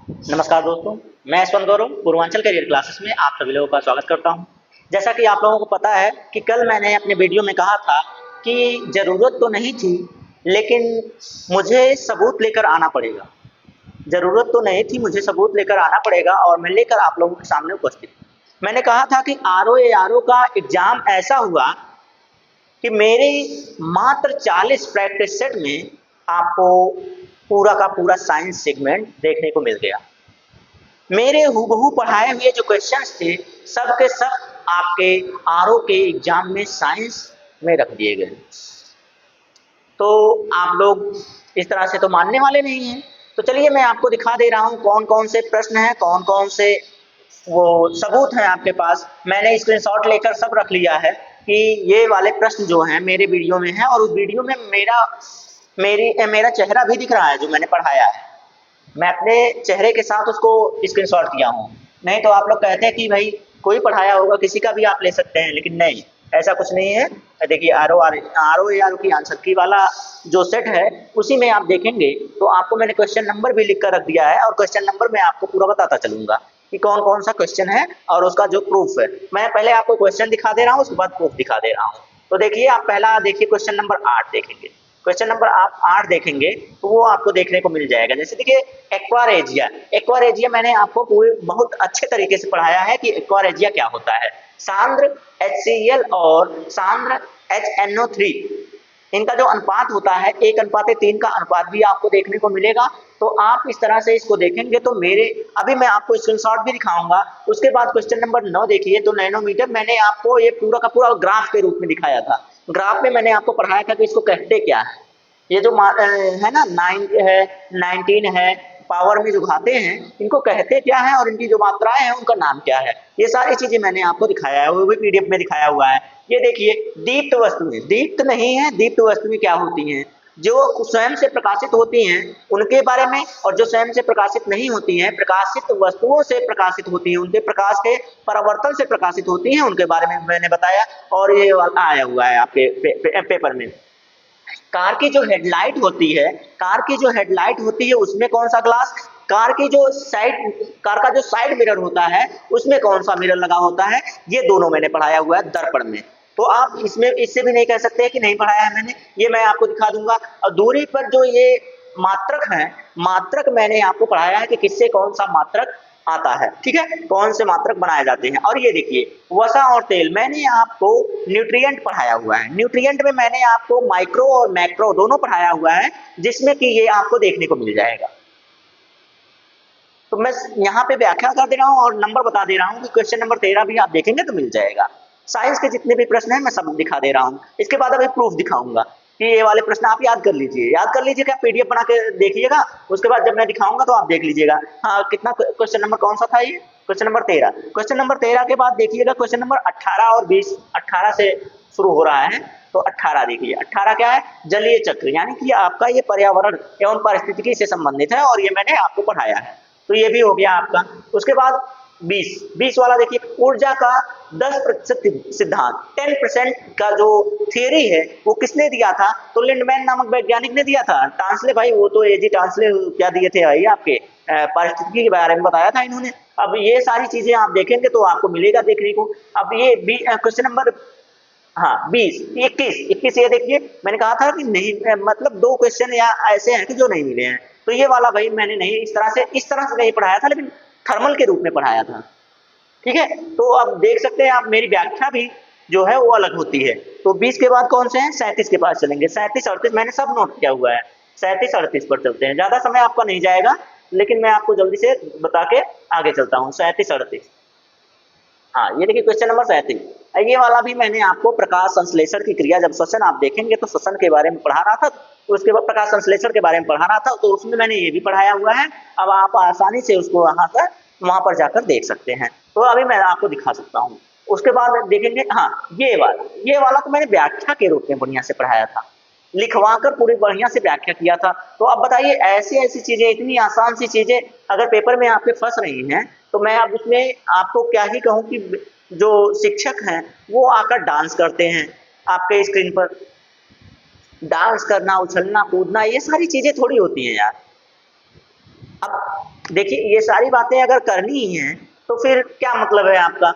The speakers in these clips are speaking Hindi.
नमस्कार दोस्तों, मैं यशवंत गौरव पूर्वांचल करियर क्लासेस में आप सभी लोगों का स्वागत करता हूं। जैसा कि आप लोगों को पता है कि कल मैंने अपने वीडियो में कहा था कि ज़रूरत तो नहीं थी, लेकिन मुझे सबूत लेकर आना पड़ेगा। ज़रूरत तो नहीं थी, मुझे सबूत लेकर आना पड़ेगा और मैं लेकर आप लोगों के सामने उपस्थित। मैंने कहा था कि आरओ का एग्ज़ाम ऐसा हुआ कि मेरे मात्र 40 प्रैक्टिस सेट में आपको पूरा का पूरा साइंस सेगमेंट देखने को मिल गया। मेरे हूबहू पढ़ाए हुए जो क्वेश्चंस थे सब के सब आपके आरओ के एग्जाम में साइंस में रख दिए गए। तो आप लोग इस तरह से तो मानने वाले नहीं हैं। तो चलिए मैं आपको दिखा दे रहा हूँ कौन कौन से प्रश्न हैं, कौन कौन से वो सबूत हैं आपके पास। मैंने स्क्रीनशॉट लेकर सब रख लिया है कि ये वाले प्रश्न जो हैं मेरे वीडियो में हैं और उस वीडियो में मेरा चेहरा भी दिख रहा है जो मैंने पढ़ाया है। मैं अपने चेहरे के साथ उसको स्क्रीनशॉट किया हूँ। नहीं तो आप लोग कहते हैं कि भाई कोई पढ़ाया होगा, किसी का भी आप ले सकते हैं, लेकिन नहीं, ऐसा कुछ नहीं है। देखिए आर ओ की आंसर की वाला जो सेट है उसी में आप देखेंगे तो आपको मैंने क्वेश्चन नंबर भी लिख कर रख दिया है और क्वेश्चन नंबर मैं आपको पूरा बताता चलूंगा कि कौन कौन सा क्वेश्चन है और उसका जो प्रूफ है। मैं पहले आपको क्वेश्चन दिखा दे रहा हूँ, उसके बाद प्रूफ दिखा दे रहा हूँ। तो देखिए, आप पहला देखिए क्वेश्चन नंबर 8 देखेंगे। क्वेश्चन नंबर आप 8 देखेंगे तो वो आपको देखने को मिल जाएगा। जैसे देखिए, एक्वारेजिया मैंने आपको पूरे बहुत अच्छे तरीके से पढ़ाया है कि एक्वारेजिया क्या होता है। सांद्र HCl और सांद्र HNO3 इनका जो अनुपात होता है 1:3 का अनुपात भी आपको देखने को मिलेगा। तो आप इस तरह से इसको देखेंगे तो मेरे अभी मैं आपको स्क्रीनशॉट भी दिखाऊंगा। उसके बाद क्वेश्चन नंबर 9 देखिए। तो नैनोमीटर मैंने आपको ये पूरा का पूरा ग्राफ के रूप में दिखाया था। ग्राफ में मैंने आपको पढ़ाया था कि इसको कहते क्या है। ये जो है ना 9 है 19 है पावर में जो घाते हैं इनको कहते क्या है और इनकी जो मात्राएं हैं उनका नाम क्या है, ये सारी चीजें मैंने आपको दिखाया है, वो भी पीडीएफ में दिखाया हुआ है। ये देखिए, दीप्त वस्तुएं दीप्त नहीं है, दीप्त वस्तुएं क्या होती हैं? जो स्वयं से प्रकाशित होती हैं उनके बारे में, और जो स्वयं से प्रकाशित नहीं होती हैं, प्रकाशित वस्तुओं से प्रकाशित होती हैं, उनके प्रकाश के परावर्तन से प्रकाशित होती हैं, उनके बारे में मैंने बताया। और ये आया हुआ है आपके पेपर में। कार की जो हेडलाइट होती है, कार की जो हेडलाइट होती है उसमें कौन सा ग्लास, कार की जो कार का जो साइड मिरर होता है उसमें कौन सा मिरर लगा होता है, ये दोनों मैंने पढ़ाया हुआ है दर्पण में। तो आप इसमें इससे भी नहीं कह सकते कि नहीं पढ़ाया है मैंने, ये मैं आपको दिखा दूंगा। और दूरी पर जो ये मात्रक है, मात्रक मैंने आपको पढ़ाया है कि किससे कौन सा मात्रक आता है, ठीक है, कौन से मात्रक बनाए जाते हैं। और ये देखिए, वसा और तेल मैंने आपको न्यूट्रिएंट पढ़ाया हुआ है। न्यूट्रिएंट में मैंने आपको माइक्रो और मैक्रो दोनों पढ़ाया हुआ है, जिसमें कि ये आपको देखने को मिल जाएगा। तो मैं यहाँ पे व्याख्या कर दे रहा हूँ और नंबर बता दे रहा हूँ कि क्वेश्चन नंबर 13 भी आप देखेंगे तो मिल जाएगा। साइंस के जितने भी प्रश्न हैं मैं सब दिखा दे रहा हूँ। इसके बाद अभी प्रूफ दिखाऊंगा कि ये वाले प्रश्न आप याद कर लीजिए, याद कर लीजिए, क्या पीडीएफ बना के देखिएगा। उसके बाद जब मैं दिखाऊंगा तो आप देख लीजिएगा। हाँ, कितना क्वेश्चन नंबर कौन सा था? ये क्वेश्चन नंबर 13। क्वेश्चन नंबर 13 के बाद देखिएगा क्वेश्चन नंबर 18 और 20। 18 से शुरू हो रहा है तो 18 देखिए। 18 क्या है? जलीय चक्र, यानी कि आपका ये पर्यावरण एवं पारिस्थितिकी से संबंधित है और ये मैंने आपको पढ़ाया है। तो ये भी हो गया आपका। उसके बाद 20 वाला देखिए, ऊर्जा का 10% सिद्धांत, 10% का जो थियरी है वो किसने दिया था? तो लिंडमैन नामक वैज्ञानिक ने दिया था। टांसले भाई, वो तो एजी टांसले क्या दिए थे भाई आपके, पारिस्थितिकी के बारे में बताया था इन्होंने। अब ये सारी चीजें आप देखेंगे तो आपको मिलेगा देखने को। अब ये क्वेश्चन नंबर, हाँ 20, 21 ये देखिए, मैंने कहा था कि नहीं, मतलब दो क्वेश्चन या ऐसे हैं कि जो नहीं मिले हैं। तो ये वाला भाई मैंने नहीं इस तरह से नहीं पढ़ाया था, लेकिन थर्मल के रूप में पढ़ाया था, ठीक है। तो अब देख सकते हैं आप, मेरी व्याख्या भी जो है वो अलग होती है। तो 20 के बाद कौन से हैं? 37 के पास चलेंगे। 37 38 मैंने सब नोट किया हुआ है। 37 38 पर चलते हैं, ज्यादा समय आपका नहीं जाएगा, लेकिन मैं आपको जल्दी से बता के आगे चलता हूँ। 37 38, हाँ ये देखिए क्वेश्चन नंबर 37। ये वाला भी मैंने आपको प्रकाश संश्लेषण की क्रिया, जब श्वसन आप देखेंगे तो श्वसन के बारे में पढ़ा रहा था, तो उसके बाद प्रकाश संश्लेषण के बारे में पढ़ा रहा था, तो उसमें मैंने ये भी पढ़ाया हुआ है। अब आप आसानी से उसको वहां पर जाकर देख सकते हैं। तो अभी मैं आपको दिखा सकता हूँ। उसके बाद देखेंगे, हाँ ये वाला तो मैंने व्याख्या के रूप में बढ़िया से पढ़ाया था, लिखवा कर पूरी बढ़िया से व्याख्या किया था। तो अब बताइए, ऐसी ऐसी चीजें, इतनी आसान सी चीजें अगर पेपर में आपके फंस रही हैं तो मैं अब उसमें आपको क्या ही कहूँ कि जो शिक्षक हैं वो आकर डांस करते हैं आपके स्क्रीन पर। डांस करना, उछलना कूदना, ये सारी चीजें थोड़ी होती हैं यार। अब देखिए ये सारी बातें अगर करनी ही हैं तो फिर क्या मतलब है आपका?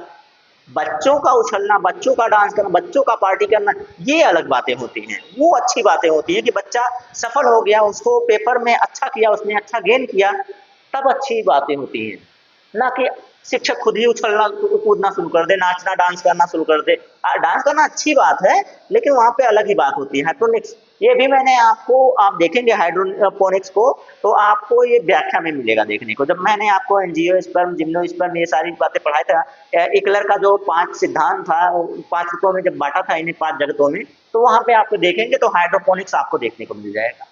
बच्चों का उछलना, बच्चों का डांस करना, बच्चों का पार्टी करना, ये अलग बातें होती हैं। वो अच्छी बातें होती हैं कि बच्चा सफल हो गया, उसको पेपर में अच्छा किया, उसने अच्छा गेन किया, तब अच्छी बातें होती हैं। ना कि शिक्षक खुद ही उछलना कूदना शुरू कर दे, नाचना डांस करना शुरू कर दे। डांस करना अच्छी बात है, लेकिन वहाँ पे अलग ही बात होती है। हाइड्रोनिक्स ये भी मैंने आपको, आप देखेंगे हाइड्रोपोनिक्स को तो आपको ये व्याख्या में मिलेगा देखने को। जब मैंने आपको एंजियोस्पर्म, जिम्नोस्पर्म ये सारी बातें पढ़ाया था, इकलर का जो 5 सिद्धांत था, 5 रूपों में जब बांटा था इन्हें 5 जगतों में, तो वहाँ पे आपको देखेंगे तो हाइड्रोपोनिक्स आपको देखने को मिल जाएगा।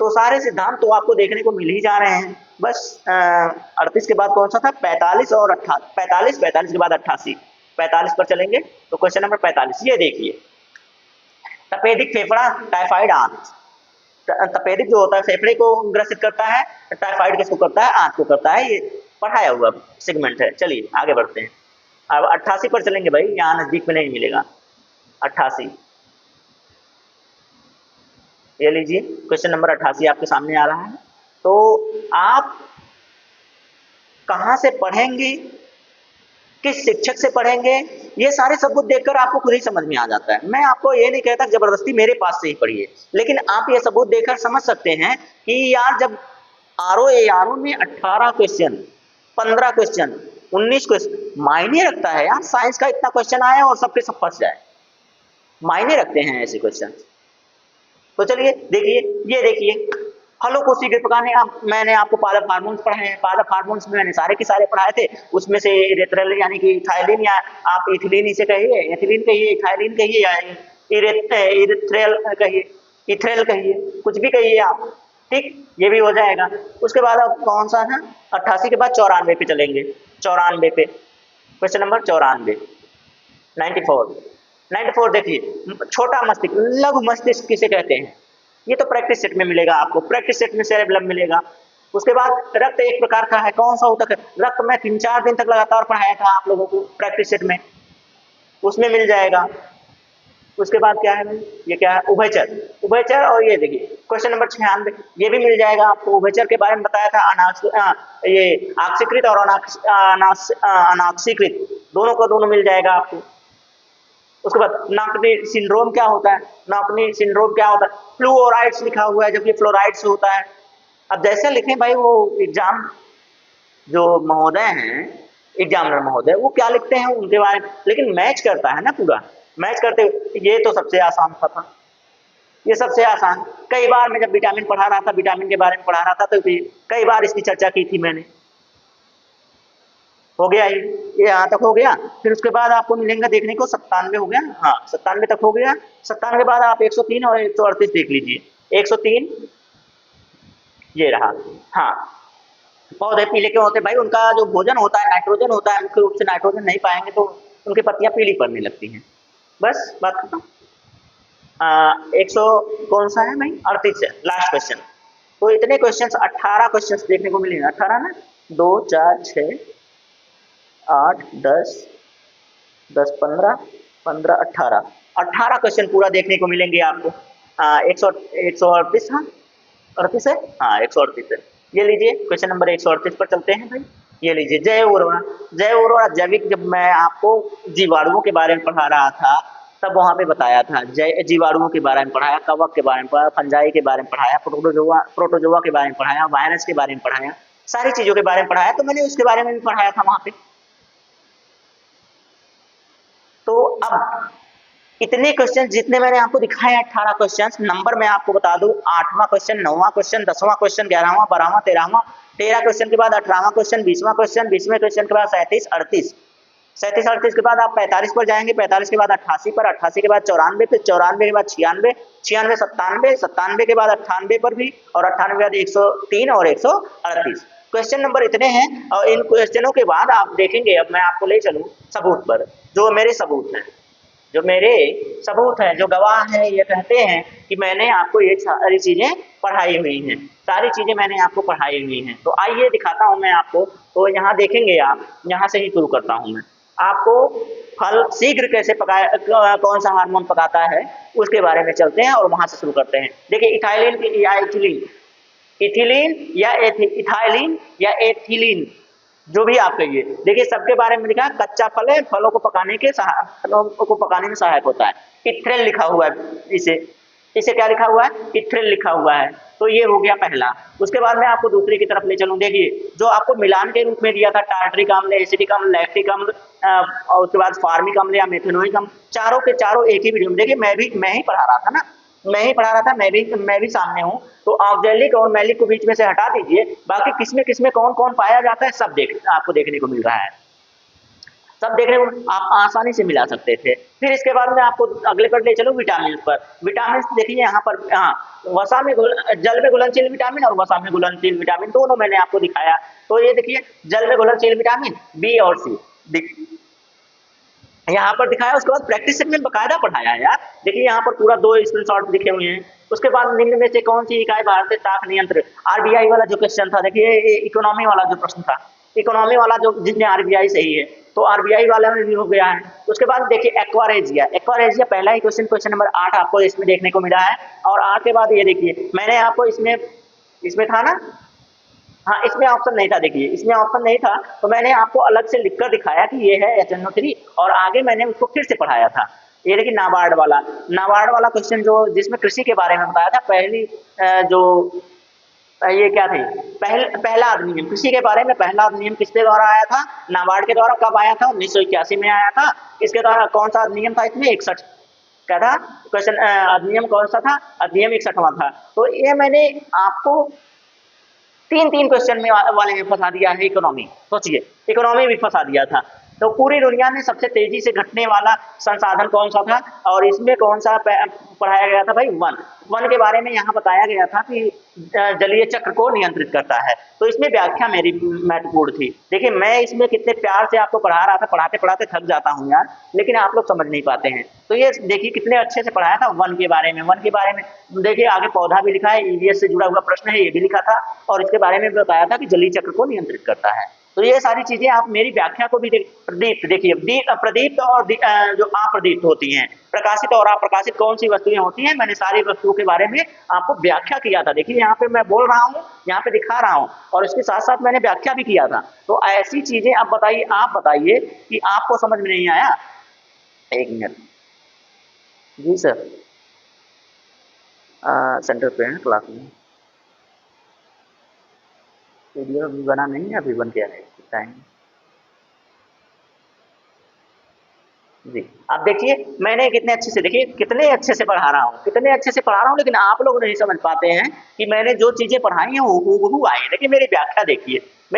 तो सारे सिद्धांत तो आपको देखने को मिल ही जा रहे हैं। बस 38 के बाद कौन सा था? 45 और 45 के बाद 88। 45 पर चलेंगे तो क्वेश्चन नंबर 45 ये देखिए, तपेदिक फेफड़ा, टाइफाइड आंत। तपेदिक जो होता है फेफड़े को ग्रसित करता है, टाइफाइड किसको करता है? आंत को करता है। ये पढ़ाया हुआ सेगमेंट है। चलिए आगे बढ़ते हैं। अब 88 पर चलेंगे भाई, यहाँ नजदीक में नहीं मिलेगा। 88 ये लीजिए, क्वेश्चन नंबर 88 आपके सामने आ रहा है। तो आप कहाँ से पढ़ेंगे, किस शिक्षक से पढ़ेंगे, ये सारे सबूत देखकर आपको खुद ही समझ में आ जाता है। मैं आपको ये नहीं कहता जबरदस्ती मेरे पास से ही पढ़िए, लेकिन आप ये सबूत देखकर समझ सकते हैं कि यार जब आरओ में 18 क्वेश्चन, 15 क्वेश्चन, 19 क्वेश्चन, मायने रखता है यार। साइंस का इतना क्वेश्चन आया और सबके सब फंस जाए, मायने रखते हैं ऐसे क्वेश्चन। तो चलिए देखिए, ये देखिए फलों को शीघ्र पकाने, मैंने आपको पादप हार्मोन्स पढ़ाए हैं। पादप हार्मोन्स में मैंने सारे के सारे पढ़ाए थे। उसमें से इरेथ्रल यानी कि इथाइलिन, या आप इथिलीन इसे कहिए, एथिलीन कहिए, इथाइलिन कहिए, या इरेथ्रेल कहिए, इथ्रेल कहिए, कुछ भी कहिए आप, ठीक, ये भी हो जाएगा। उसके बाद अब कौन सा है? 88 के बाद 94 पे चलेंगे। 94 पे क्वेश्चन नंबर 94, 94 देखिए, छोटा मस्तिष्क, लघु मस्तिष्क किसे कहते हैं? ये तो प्रैक्टिस सेट में मिलेगा आपको, प्रैक्टिस सेट में सेरेबेलम मिलेगा। उसके बाद रक्त एक प्रकार का है, कौन सा होता है? रक्त मैं 3-4 दिन तक लगातार पढ़ाया था आप लोगों को प्रैक्टिस सेट में, उसमें मिल जाएगा। उसके बाद क्या है भाई? ये क्या है? उभयचर, उभयचर। और ये देखिए क्वेश्चन नंबर 96, ये भी मिल जाएगा आपको। उभयचर के बारे में बताया था, ये आक्सीकृत और अनाक्सीकृत दोनों का दोनों मिल जाएगा आपको। उसके बाद नाकनी सिंड्रोम क्या होता है? नाकनी सिंड्रोम क्या होता है? फ्लूओराइड्स लिखा हुआ है, जबकि फ्लोराइड्स होता है। अब जैसे लिखें भाई, वो एग्जाम जो महोदय हैं, एग्जामिनर महोदय, वो क्या लिखते हैं उनके बारे में, लेकिन मैच करता है ना पूरा, मैच करते हुए। ये तो सबसे आसान था, ये सबसे आसान। कई बार मैं जब विटामिन पढ़ा रहा था, विटामिन के बारे में पढ़ा रहा था, तो कई बार इसकी चर्चा की थी मैंने। हो गया ये यहाँ तक हो गया। फिर उसके बाद आपको मिलेंगे देखने को 97 हो गया, हाँ 97 तक हो गया। 97 के बाद आप 103 और 138 देख लीजिए। 103 ये रहा। हाँ, पौधे पीले क्यों होते हैं भाई? उनका जो भोजन होता है नाइट्रोजन होता है, मुख्य रूप से नाइट्रोजन नहीं पाएंगे तो उनकी पत्तियां पीली पड़ने लगती हैं। बस बात खत्म। 100 कौन सा है भाई? 38 है लास्ट क्वेश्चन। तो इतने क्वेश्चंस, 18 क्वेश्चंस देखने को मिलेंगे। 18 ना, 2 4 6 8 10 10 15 15 18 क्वेश्चन पूरा देखने को मिलेंगे आपको। 138, हाँ 38 है, हाँ 138 है। ये लीजिए क्वेश्चन नंबर 138 पर चलते हैं भाई। ये लीजिए, जैव उर्वरक। जैव उर्वरक जैविक, जब मैं आपको जीवाणुओं के बारे में पढ़ा रहा था तब वहाँ पे बताया था। जीवाणुओं के बारे में पढ़ाया, कवक के बारे में पढ़ाया, फंजाई के बारे में पढ़ाया, प्रोटोजोआ के बारे में पढ़ाया, वायरस के बारे में पढ़ाया, सारी चीजों के बारे में पढ़ाया। तो मैंने उसके बारे में भी पढ़ाया था वहाँ पे। तो अब इतने क्वेश्चन जितने मैंने आपको दिखाए, 18 क्वेश्चन, नंबर मैं आपको बता दूं, 8वां क्वेश्चन, 9वां क्वेश्चन, 10वां क्वेश्चन, 11वां, 12वां, 13वां, 13 क्वेश्चन के बाद 18वां क्वेश्चन, 20वां क्वेश्चन, 20वें क्वेश्चन के बाद 37, 38, 37, 38 के बाद आप 45 पर जाएंगे, 45 के बाद 88 पर, 88 के बाद 94 पे, 94 के बाद 96, 96, 97, 97 के बाद 98 पर भी, और 98 के बाद 103 और 138 क्वेश्चन नंबर इतने हैं। और इन क्वेश्चनों के बाद आप देखेंगे, अब मैं आपको ले चलूं सबूत पर, जो मेरे सबूत हैं, जो मेरे सबूत हैं, जो गवाह हैं, ये कहते हैं कि मैंने आपको ये सारी चीजें पढ़ाई हुई हैं, सारी चीजें मैंने आपको पढ़ाई हुई हैं। तो आइए दिखाता हूं मैं आपको। तो यहाँ देखेंगे आप, यहाँ से ही शुरू करता हूं मैं आपको। फल शीघ्र कैसे पकाया, कौन सा हार्मोन पकाता है, उसके बारे में चलते हैं और वहां से शुरू करते हैं। देखिए इथाइलिन की, या इथिलीन, इथिलीन या इथाइलिन या एथिलीन, जो भी आप कहिए। देखिए सबके बारे में लिखा है, कच्चा फल है, फलों को पकाने में सहायक होता है। इथ्रेल लिखा हुआ है इसे, इसे क्या लिखा हुआ है, इथ्रेल लिखा हुआ है। तो ये हो गया पहला। उसके बाद मैं आपको दूसरे की तरफ ले चलूं। देखिए जो आपको मिलान के रूप में दिया था, टार्टरिक अम्ल, एसिटिक अम्ल, लैक्टिक अम्ल और उसके बाद फार्मिक अम्ल या मेथनोइक अम्ल, चारों के चारों एक ही वीडियो में। देखिए मैं ही पढ़ा रहा था ना, मैं ही पढ़ा रहा था, मैं भी सामने हूँ। तो ऑक्जेलिक और मैलिक को बीच में से हटा दीजिए, बाकी किसमें कौन कौन पाया जाता है सब आपको देखने को मिल रहा है, सब देखने को आप आसानी से मिला सकते थे। फिर इसके बाद में आपको अगले पर ले चलो विटामिन पर। विटामिन देखिए यहाँ पर, हाँ, वसा में जल में घुलनशील विटामिन और वसा में घुलनशील विटामिन दोनों मैंने आपको दिखाया। तो ये देखिए जल में घुलनशील विटामिन बी और सी यहाँ पर दिखाया। उसके बाद प्रैक्टिस सेट में बकायदा पढ़ाया है यार। देखिए यहाँ पर पूरा 2 स्क्रीनशॉट दिखे हुए हैं। उसके बाद निम्न में से कौन सी इकाई भारतीय ताक नियंत्रण, आरबीआई वाला जो क्वेश्चन था, देखिए इकोनॉमी वाला जो प्रश्न था, इकोनॉमी वाला जो जिसने आरबीआई सही है, तो आरबीआई वाला में भी हो गया है। उसके बाद देखिए एक्वारेजिया, एक्वारेजिया पहला ही क्वेश्चन नंबर 8 आपको इसमें देखने को मिला है। और 8 के बाद ये देखिए मैंने आपको इसमें था ना, हाँ इसमें ऑप्शन नहीं था। देखिए इसमें ऑप्शन नहीं था तो मैंने आपको अलग से लिखकर दिखाया कि ये है HNO3 और आगे मैंने उसको फिर से पढ़ाया था। ये देखिए नाबार्ड वाला क्वेश्चन जो जिसमें कृषि के बारे में बताया था, पहली जो ये क्या थी, पहला अधिनियम कृषि के बारे में, पहला अधिनियम किसके द्वारा आया था, नाबार्ड के द्वारा। कब आया था, 1981 में आया था। इसके द्वारा कौन सा अधिनियम था इसमें, 61 क्या था क्वेश्चन, अधिनियम कौन सा था, अधिनियम 61वां था। तो ये मैंने आपको 3 क्वेश्चन में वाले में फंसा दिया है इकोनॉमी। सोचिए इकोनॉमी भी फंसा दिया था। तो पूरी दुनिया में सबसे तेजी से घटने वाला संसाधन कौन सा था और इसमें कौन सा पढ़ाया गया था भाई, वन के बारे में यहाँ बताया गया था कि जलीय चक्र को नियंत्रित करता है। तो इसमें व्याख्या मेरी महत्वपूर्ण थी। देखिए मैं इसमें कितने प्यार से आपको पढ़ा रहा था, पढ़ाते पढ़ाते थक जाता हूँ यार, लेकिन आप लोग समझ नहीं पाते हैं। तो ये देखिए कितने अच्छे से पढ़ाया था वन के बारे में। देखिए आगे पौधा भी लिखा है, ईवीएस से जुड़ा हुआ प्रश्न है ये भी लिखा था और इसके बारे में बताया था कि जलीय चक्र को नियंत्रित करता है। तो ये सारी चीजें आप मेरी व्याख्या को भी प्रदीप्त देखिए, प्रदीप्त और जो अप्रदीप्त होती हैं, प्रकाशित और अप्रकाशित कौन सी वस्तुएं होती हैं, मैंने सारी वस्तुओं के बारे में आपको व्याख्या किया था। देखिए यहाँ पे मैं बोल रहा हूँ, यहाँ पे दिखा रहा हूँ और इसके साथ साथ मैंने व्याख्या भी किया था। तो ऐसी चीजें आप बताइए कि आपको समझ में नहीं आया। 1 मिनट जी सर, सेंटर पे है क्लास में, वीडियो अभी बना नहीं है, अभी बन गया है टाइम जी। आप देखिए मैंने कितने अच्छे से, देखिए कितने अच्छे से पढ़ा रहा हूँ, लेकिन आप लोग नहीं समझ पाते हैं कि मैंने जो चीजें पढ़ाई हैं वो हूबहू आई है। देखिए मेरी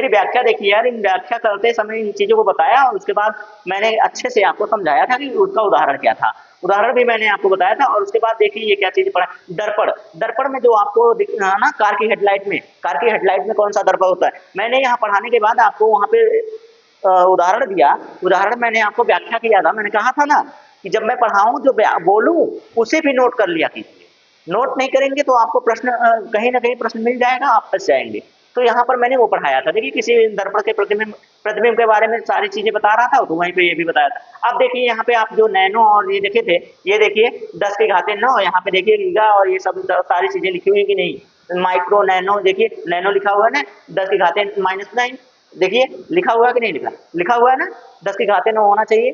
व्याख्या देखिए यार, इन व्याख्या करते समय इन चीजों को बताया और उसके बाद मैंने अच्छे से आपको समझाया था कि उसका उदाहरण क्या था, उदाहरण भी मैंने आपको बताया था। और उसके बाद देखिए ये क्या चीज पढ़ा, दर्पण में जो आपको ना कार की हेडलाइट में कौन सा दर्पण होता है, मैंने यहाँ पढ़ाने के बाद आपको वहाँ पे उदाहरण दिया, उदाहरण मैंने आपको व्याख्या किया था। मैंने कहा था ना कि जब मैं पढ़ाऊं जो बोलूं उसे भी नोट कर लिया कीजिए, नोट नहीं करेंगे तो आपको प्रश्न कहीं ना कहीं प्रश्न मिल जाएगा, आप फंस जाएंगे। तो यहाँ पर मैंने वो पढ़ाया था। देखिए किसी दर्पण के प्रतिबिंब के बारे में सारी चीजें बता रहा था, तो वहीं पे ये भी बताया था। अब देखिए यहाँ पे आप जो नैनो और ये देखे थे, ये देखिए 10 के घाते 9, यहाँ पे देखिए गीगा और ये सब सारी चीजें लिखी हुई कि नहीं, माइक्रो नैनो, देखिए नैनो लिखा हुआ है ना, 10 के घाते -9, देखिए लिखा हुआ है कि नहीं लिखा हुआ है ना, 10 के घाते 9 होना चाहिए,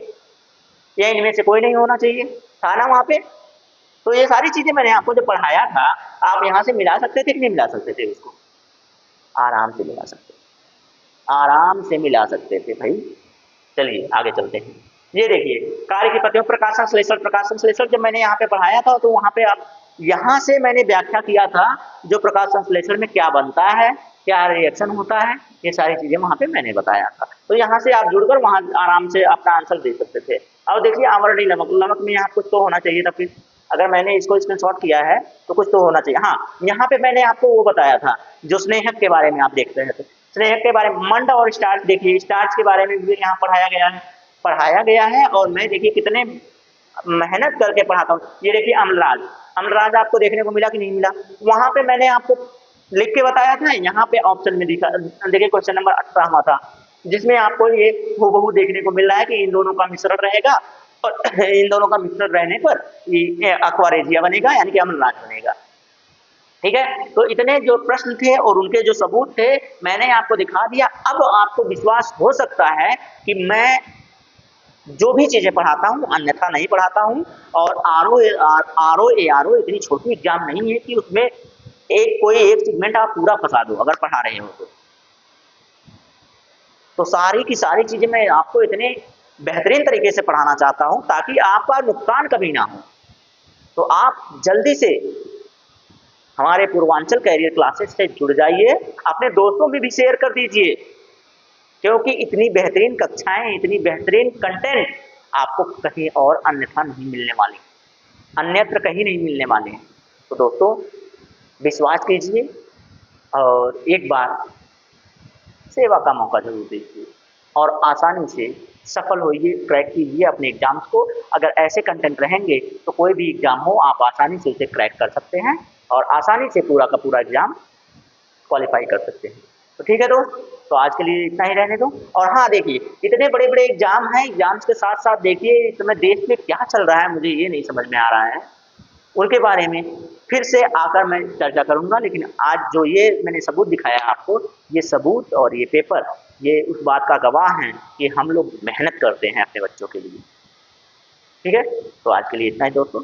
या इनमें से कोई नहीं होना चाहिए, था ना वहां पे। तो ये सारी चीजें मैंने आपको जो पढ़ाया था, आप यहाँ से मिला सकते थे कि नहीं मिला सकते थे, उसको आराम से मिला सकते थे भाई। चलिए आगे चलते हैं। ये देखिए कार्य की पत्तियों प्रकाशन संश्लेषण जब मैंने यहाँ पे पढ़ाया था तो वहाँ पे आप यहाँ से मैंने व्याख्या किया था जो प्रकाश संश्लेषण में क्या बनता है, क्या रिएक्शन होता है, ये सारी चीजें वहाँ पे मैंने बताया था। तो यहाँ से आप जुड़कर वहाँ आराम से अपना आंसर दे सकते थे। अब देखिए आवरणीय नमक में यहाँ कुछ तो होना चाहिए था, फिर अगर मैंने इसको स्क्रीनशॉट किया है तो कुछ तो होना चाहिए। हाँ यहाँ पे मैंने आपको वो बताया था जो स्नेहक के बारे में आप देखते हैं, तो स्नेहक के बारे में मंड और स्टार्च, देखिए स्टार्च के बारे में भी यहाँ पढ़ाया गया है और मैं देखिए कितने मेहनत करके पढ़ाता हूँ। ये देखिए अम्लराज आपको देखने को मिला कि नहीं मिला, वहां पे मैंने आपको लिख के बताया था। यहाँ पे ऑप्शन में दिखा, देखिए क्वेश्चन नंबर 18वां था जिसमें आपको ये हूबहू देखने को मिल रहा है कि इन दोनों का मिश्रण रहेगा और इन दोनों का मिश्रण रहने पर ये एक्वारेजिया बनेगा, यानी कि अम्लराज बनेगा। ठीक है, तो इतने जो प्रश्न थे और उनके जो सबूत थे मैंने आपको दिखा दिया। अब आपको विश्वास हो सकता है कि मैं जो भी चीज़ें पढ़ाता हूँ अन्यथा नहीं पढ़ाता हूँ। और आरओ इतनी छोटी एग्जाम नहीं है कि उसमें कोई एक सेगमेंट आप पूरा फंसा दो अगर पढ़ा रहे हो तो सारी की सारी चीज़ें मैं आपको इतने बेहतरीन तरीके से पढ़ाना चाहता हूँ ताकि आपका नुकसान कभी ना हो। तो आप जल्दी से हमारे पूर्वांचल कैरियर क्लासेस से जुड़ जाइए, अपने दोस्तों में भी शेयर कर दीजिए, क्योंकि इतनी बेहतरीन कक्षाएं, इतनी बेहतरीन कंटेंट आपको कहीं और अन्यथा नहीं मिलने वाली, अन्यत्र कहीं नहीं मिलने वाले हैं। तो दोस्तों विश्वास कीजिए और एक बार सेवा का मौका जरूर दीजिए और आसानी से सफल होइए, क्रैक कीजिए अपने एग्जाम्स को। अगर ऐसे कंटेंट रहेंगे तो कोई भी एग्जाम हो आप आसानी से उसे क्रैक कर सकते हैं और आसानी से पूरा का पूरा एग्जाम क्वालिफाई कर सकते हैं। तो ठीक है दोस्त, तो आज के लिए इतना ही रहने दो। और हाँ देखिए, इतने बड़े बड़े एग्जाम हैं, एग्जाम्स के साथ साथ देखिए इस समय देश में क्या चल रहा है मुझे ये नहीं समझ में आ रहा है, उनके बारे में फिर से आकर मैं चर्चा करूंगा। लेकिन आज जो ये मैंने सबूत दिखाया आपको, ये सबूत और ये पेपर ये उस बात का गवाह हैं कि हम लोग मेहनत करते हैं अपने बच्चों के लिए। ठीक है, तो आज के लिए इतना ही दोस्तों।